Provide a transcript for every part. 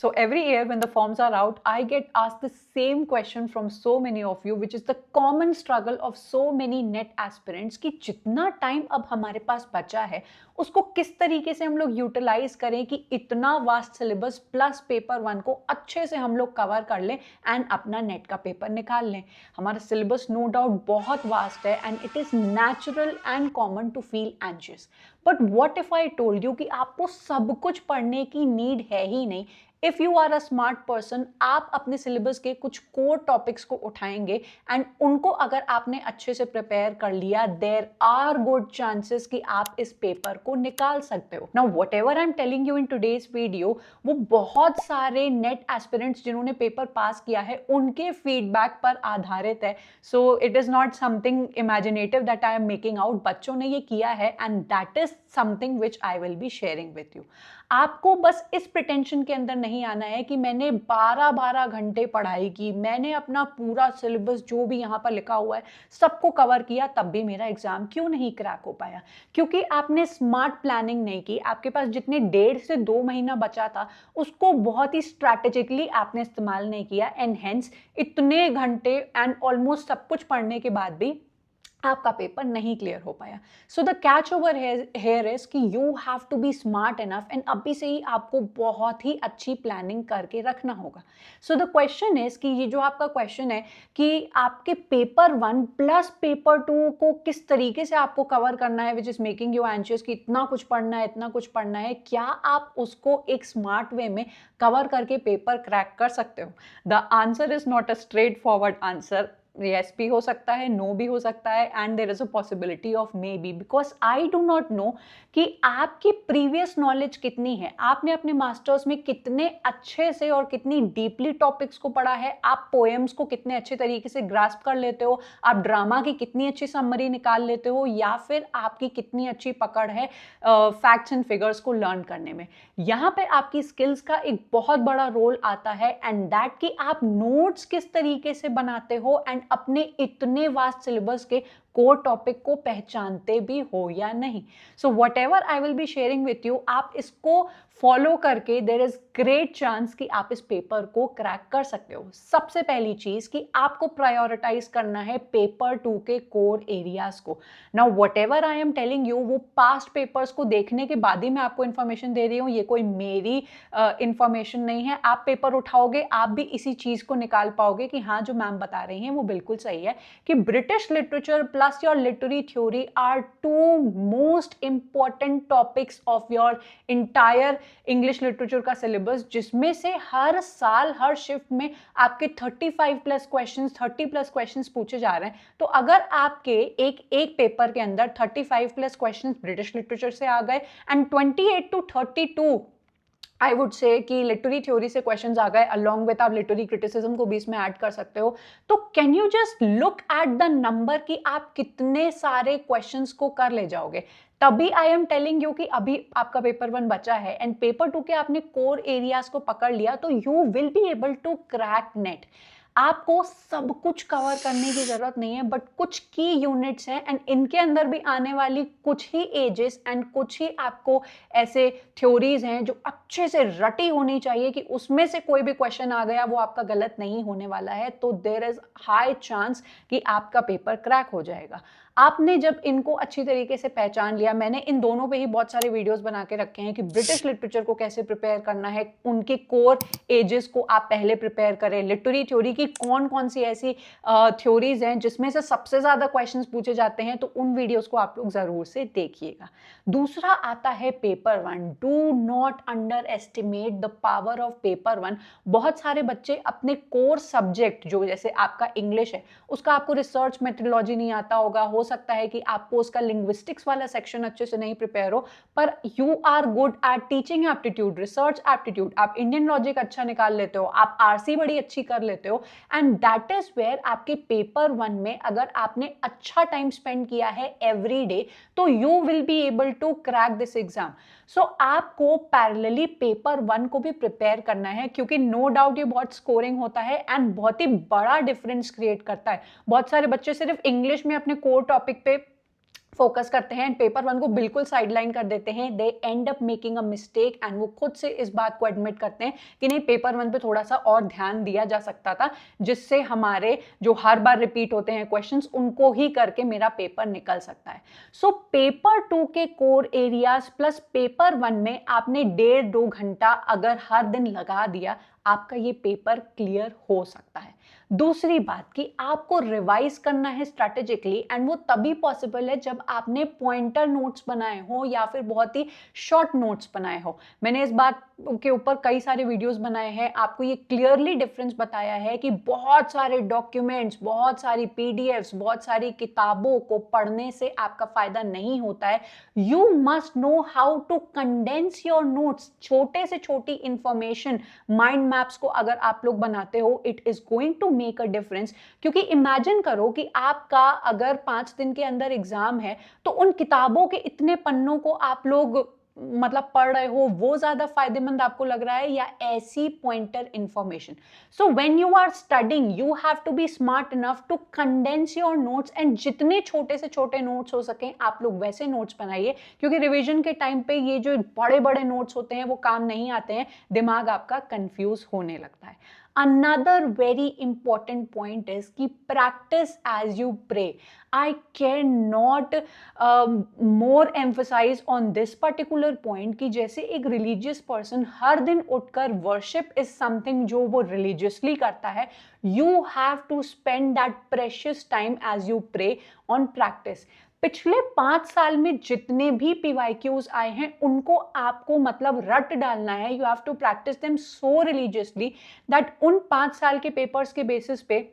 So every year when the forms are out, I get asked the same question from so many of you, which is the common struggle of so many net aspirants कि जितना time अब हमारे पास बचा है उसको किस तरीके से हम लोग यूटिलाइज करें कि इतना vast syllabus plus paper one को अच्छे से हम लोग कवर कर लें एंड अपना नेट का पेपर निकाल लें। हमारा सिलेबस नो डाउट बहुत वास्ट है and it is natural and common to feel anxious, but what if I told you कि आपको सब कुछ पढ़ने की नीड है ही नहीं। If you are a smart person, आप अपने सिलेबस के कुछ कोर टॉपिक्स को उठाएंगे एंड उनको अगर आपने अच्छे से प्रिपेयर कर लिया, देयर आर गुड चांसेस कि आप इस पेपर को निकाल सकते हो। Now what ever I am telling you in today's video, वो बहुत सारे नेट एस्पिरेंट्स जिन्होंने पेपर पास किया है उनके फीडबैक पर आधारित है। So it is not something imaginative that I am making out. बच्चों ने ये किया है and that is something which I will be sharing with you. आपको बस इस प्रिटेंशन के अंदर नहीं आना है कि मैंने 12-12 घंटे पढ़ाई की, मैंने अपना पूरा सिलेबस जो भी यहाँ पर लिखा हुआ है सबको कवर किया, तब भी मेरा एग्जाम क्यों नहीं क्रैक हो पाया। क्योंकि आपने स्मार्ट प्लानिंग नहीं की। आपके पास जितने 1.5 से 2 महीना बचा था उसको बहुत ही स्ट्रैटेजिकली आपने इस्तेमाल नहीं किया एंड हेंस इतने घंटे एंड ऑलमोस्ट सब कुछ पढ़ने के बाद भी आपका पेपर नहीं क्लियर हो पाया। So the catch over here is कि you have to be smart enough and अभी से ही आपको बहुत ही अच्छी प्लानिंग करके रखना होगा। सो द क्वेश्चन इज कि ये जो आपका क्वेश्चन है कि आपके paper one plus paper two को किस तरीके से आपको कवर करना है, which is making you anxious कि इतना कुछ पढ़ना है, इतना कुछ पढ़ना है, क्या आप उसको एक स्मार्ट वे में कवर करके पेपर क्रैक कर सकते हो? The answer is not a straight forward answer. yes भी हो सकता है, no भी हो सकता है and there is a possibility of maybe, because I do not know कि आपकी प्रीवियस नॉलेज कितनी है, आपने अपने मास्टर्स में कितने अच्छे से और कितनी डीपली टॉपिक्स को पढ़ा है, आप पोएम्स को कितने अच्छे तरीके से ग्रास्प कर लेते हो, आप ड्रामा की कितनी अच्छी समरी निकाल लेते हो, या फिर आपकी कितनी अच्छी पकड़ है फैक्ट्स एंड फिगर्स को लर्न करने में। यहाँ पे आपकी स्किल्स का एक बहुत बड़ा रोल आता है एंड दैट कि आप नोट्स किस तरीके से बनाते हो एंड अपने इतने वास्ट सिलेबस के कोर टॉपिक को पहचानते भी हो या नहीं। So what ever I will be sharing with you, आप इसको फॉलो करके देयर इज ग्रेट चांस कि आप इस पेपर को क्रैक कर सकते हो। सबसे पहली चीज कि आपको प्रायोरिटाइज करना है पेपर टू के कोर एरियाज को। Now what ever I am telling you, वो पास्ट पेपर्स को देखने के बाद ही मैं आपको इन्फॉर्मेशन दे रही हूँ, ये कोई मेरी इन्फॉर्मेशन नहीं है। आप पेपर उठाओगे, आप भी इसी चीज को निकाल पाओगे कि हाँ जो मैम बता रही हैं वो बिल्कुल सही है, कि British literature plus your literary theory are two most important topics of your entire English literature का सिलेबस, जिसमें से हर साल हर शिफ्ट में आपके 35 प्लस क्वेश्चंस, 30 प्लस क्वेश्चंस पूछे जा रहे हैं। तो अगर आपके एक पेपर के अंदर 35 प्लस क्वेश्चंस ब्रिटिश लिटरेचर से आ गए and 28 to 32 I would say कि लिटरेरी थ्योरी से क्वेश्चंस आ गए, अलॉन्ग विद आप लिटरेरी क्रिटिसिज्म को भी इसमें ऐड कर सकते हो, तो can you just look at the number कि आप कितने सारे क्वेश्चंस को कर ले जाओगे। तभी आई एम टेलिंग यू कि अभी आपका पेपर वन बचा है एंड पेपर टू के आपने कोर एरियाज को पकड़ लिया तो you will be able to crack NET. आपको सब कुछ कवर करने की जरूरत नहीं है, बट कुछ की यूनिट्स हैं एंड इनके अंदर भी आने वाली कुछ ही एजेस एंड कुछ ही आपको ऐसे थ्योरीज हैं जो अच्छे से रटी होनी चाहिए कि उसमें से कोई भी क्वेश्चन आ गया वो आपका गलत नहीं होने वाला है। तो देयर इज हाई चांस कि आपका पेपर क्रैक हो जाएगा। आपने जब इनको अच्छी तरीके से पहचान लिया, मैंने इन दोनों पे ही बहुत सारे वीडियोस बना के रखे हैं कि ब्रिटिश लिटरेचर को कैसे प्रिपेयर करना है, उनके कोर एजेस को आप पहले प्रिपेयर करें, लिटरेरी थ्योरी की कौन कौन सी ऐसी थ्योरीज हैं जिसमें से सबसे ज्यादा क्वेश्चंस पूछे जाते हैं, तो उन वीडियोस को आप लोग जरूर से देखिएगा। दूसरा आता है paper one. Do not under estimate the power of paper one. बहुत सारे बच्चे अपने कोर सब्जेक्ट जो जैसे आपका इंग्लिश है उसका आपको रिसर्च मेथोडोलॉजी नहीं आता होगा, हो सकता है कि आपको उसका लिंग्विस्टिक्स वाला सेक्शन अच्छे से नहीं प्रिपेयर हो, पर you are good at teaching aptitude, research aptitude, आप इंडियन लॉजिक अच्छा निकाल लेते हो, आप आरसी बड़ी अच्छी कर लेते हो एंड दैट इज वेयर आपके पेपर वन में अगर आपने अच्छा टाइम स्पेंड किया है एवरी डे तो you will be able to crack this exam. So आपको पैरेलली पेपर वन को भी प्रिपेयर करना है, क्योंकि नो डाउट ये बहुत स्कोरिंग होता है एंड बहुत ही बड़ा डिफरेंस क्रिएट करता है। बहुत सारे बच्चे सिर्फ इंग्लिश में अपने कोर टॉपिक पे फोकस करते हैं एंड पेपर वन को बिल्कुल साइडलाइन कर देते हैं, they end up making a mistake and वो खुद से इस बात को एडमिट करते हैं कि नहीं पेपर वन पे थोड़ा सा और ध्यान दिया जा सकता था, जिससे हमारे जो हर बार रिपीट होते हैं क्वेश्चंस उनको ही करके मेरा पेपर निकल सकता है। सो पेपर टू के core areas plus paper one में आपने 1.5-2 घंटा अगर हर दिन लगा दिया, आपका ये पेपर क्लियर हो सकता है। दूसरी बात कि आपको रिवाइज करना है स्ट्रैटेजिकली एंड वो तभी पॉसिबल है जब आपने पॉइंटर नोट्स बनाए हो या फिर बहुत ही शॉर्ट नोट्स बनाए हो। मैंने इस बात के ऊपर कई सारे वीडियोस बनाए हैं, आपको ये क्लियरली डिफरेंस बताया है कि बहुत सारे डॉक्यूमेंट्स, बहुत सारी पीडीएफ्स, बहुत सारी किताबों को पढ़ने से आपका फायदा नहीं होता है। You must know how to condense your notes. छोटे से छोटी इंफॉर्मेशन, माइंड मैप्स को अगर आप लोग बनाते हो, it is going to make a difference. क्योंकि इमेजिन करो कि आपका अगर 5 दिन के अंदर एग्जाम है, तो उन किताबों के इतने पन्नों को आप लोग मतलब पढ़ रहे हो, वो ज्यादा फायदेमंद आपको लग रहा है या ऐसी pointer information? So when you are studying you have to be smart enough to condense your notes and जितने छोटे से छोटे नोट्स हो सके आप लोग वैसे नोट्स बनाइए, क्योंकि रिवीजन के टाइम पे ये जो बड़े बड़े नोट्स होते हैं वो काम नहीं आते हैं, दिमाग आपका कंफ्यूज होने लगता है। Another very important point is कि practice as you pray. I cannot more emphasize on this particular point कि जैसे एक religious person हर दिन उठकर worship is something जो वो religiously करता है, you have to spend that precious time as you pray on practice. पिछले 5 साल में जितने भी PYQs आए हैं उनको आपको मतलब रट डालना है। You have to practice them so religiously that उन 5 साल के पेपर्स के बेसिस पे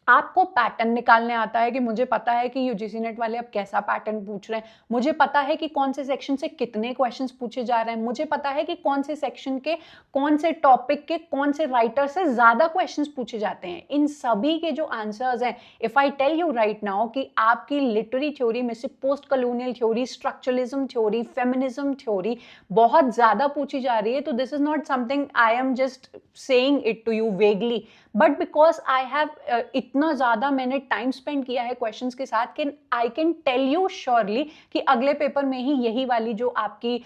आपको पैटर्न निकालने आता है कि मुझे पता है कि यूजीसी नेट वाले अब कैसा पैटर्न पूछ रहे हैं, मुझे पता है कि कौन से सेक्शन से कितने क्वेश्चंस पूछे जा रहे हैं, मुझे पता है कि कौन से सेक्शन के कौन से टॉपिक के कौन से राइटर से ज्यादा क्वेश्चंस पूछे जाते हैं। इन सभी के जो आंसर्स हैं, if I tell you right now कि आपकी लिटरेरी थ्योरी में से post colonial theory, structuralism theory, feminism theory बहुत ज्यादा पूछी जा रही है, तो this is not something I am just saying it to you vaguely, but because I have इतना ज्यादा मैंने टाइम स्पेंड किया है क्वेश्चंस के साथ कि I can tell you surely कि अगले पेपर में ही यही वाली जो आपकी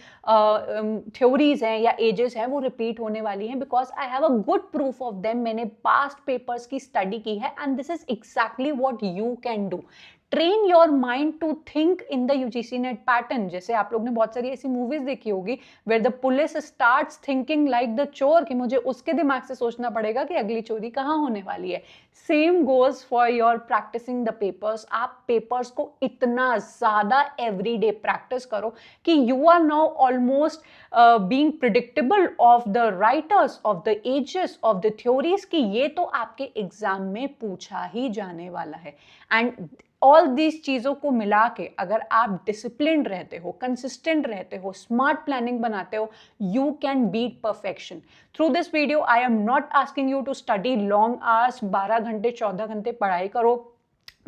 थ्योरीज हैं या एजेस हैं वो रिपीट होने वाली हैं, because I have a good proof of them. मैंने पास्ट पेपर्स की स्टडी की है and this is exactly what you can do. Train your mind to think in the UGC NET pattern. जैसे आप लोग ने बहुत सारी ऐसी मूवीज देखी होगी where the police starts thinking like the चोर, कि मुझे उसके दिमाग से सोचना पड़ेगा कि अगली चोरी कहाँ होने वाली है। Same goes for your practicing the papers. आप पेपर्स को इतना ज्यादा एवरीडे प्रैक्टिस करो कि you are now almost being predictable of the writers, of the ages, of the theories, कि ये तो आपके एग्जाम में पूछा ही जाने वाला है। एंड ऑल दीज चीजों को मिला के अगर आप डिसिप्लिन रहते हो, कंसिस्टेंट रहते हो, स्मार्ट प्लानिंग बनाते हो, you can beat perfection. Through this video I am not asking you to study long hours, 12 घंटे 14 घंटे पढ़ाई करो,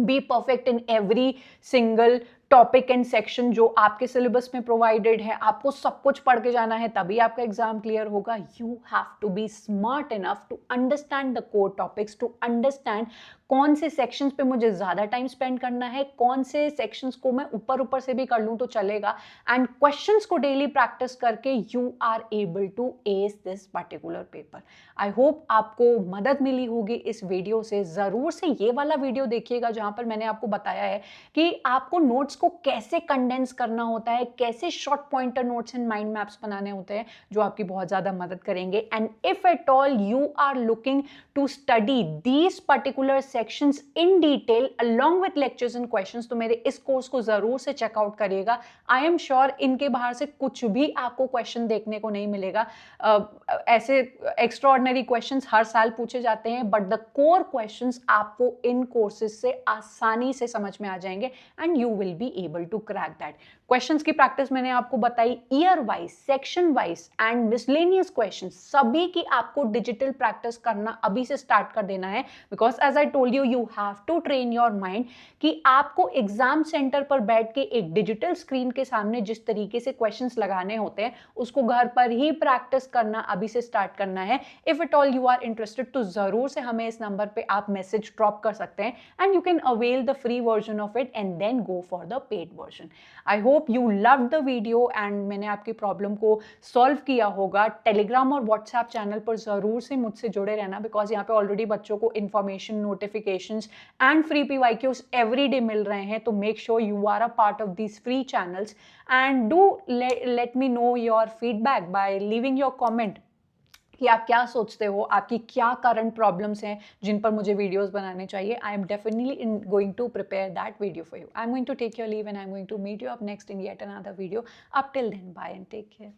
be perfect in every single topic and section जो आपके सिलेबस में प्रोवाइडेड है। आपको सब कुछ पढ़ के जाना है तभी आपका एग्जाम क्लियर होगा। You have to be smart enough to understand the core topics, to understand कौन से सेक्शंस पे मुझे ज्यादा टाइम स्पेंड करना है, कौन से सेक्शंस को मैं ऊपर ऊपर से भी कर लूं तो चलेगा, एंड क्वेश्चंस को डेली प्रैक्टिस करके you are able to ace this particular paper. I hope आपको मदद मिली होगी इस वीडियो से। जरूर से ये वाला वीडियो देखिएगा जहां पर मैंने आपको बताया है कि आपको नोट्स को कैसे कंडेंस करना होता है, कैसे short pointer notes and mind maps बनाने होते हैं, जो आपकी बहुत ज्यादा मदद करेंगे। And if at all you are looking to study these particular sections in detail along with lectures and questions, तो मेरे इस कोर्स को जरूर से चेकआउट करिएगा। आई एम श्योर इनके बाहर से कुछ भी आपको क्वेश्चन देखने को नहीं मिलेगा। ऐसे एक्स्ट्राऑर्डिनरी क्वेश्चंस हर साल पूछे जाते हैं, बट द कोर क्वेश्चंस आपको इन कोर्सेज से आसानी से समझ में आ जाएंगे and you will B able to crack that. Questions की प्रैक्टिस मैंने आपको बताई, year wise, section wise and miscellaneous questions, सभी की आपको डिजिटल प्रैक्टिस करना अभी से स्टार्ट कर देना है, because as I told you, you have to train your mind कि आपको एग्जाम सेंटर पर बैठ के एक डिजिटल स्क्रीन के सामने जिस तरीके से क्वेश्चंस लगाने होते हैं उसको घर पर ही प्रैक्टिस करना अभी से स्टार्ट करना है। If it all you are interested तो जरूर से हमें इस नंबर पे आप मैसेज ड्रॉप कर सकते हैं and you can avail the free version of it and then go for the paid version. I hope you love the video and मैंने आपकी प्रॉब्लम को सॉल्व किया होगा। टेलीग्राम और व्हाट्सएप चैनल पर जरूर से मुझसे जुड़े रहना, बिकॉज यहाँ पे ऑलरेडी बच्चों को information, notifications and free PYQs every day मिल रहे हैं, तो make sure you are a part of these free channels and do let me know your feedback by leaving your comment कि आप क्या सोचते हो, आपकी क्या करंट प्रॉब्लम्स हैं जिन पर मुझे वीडियोस बनाने चाहिए। I am definitely going to prepare that video for you. I am going to take your leave and I am going to meet you up next in yet another video. Up till then, bye and take care.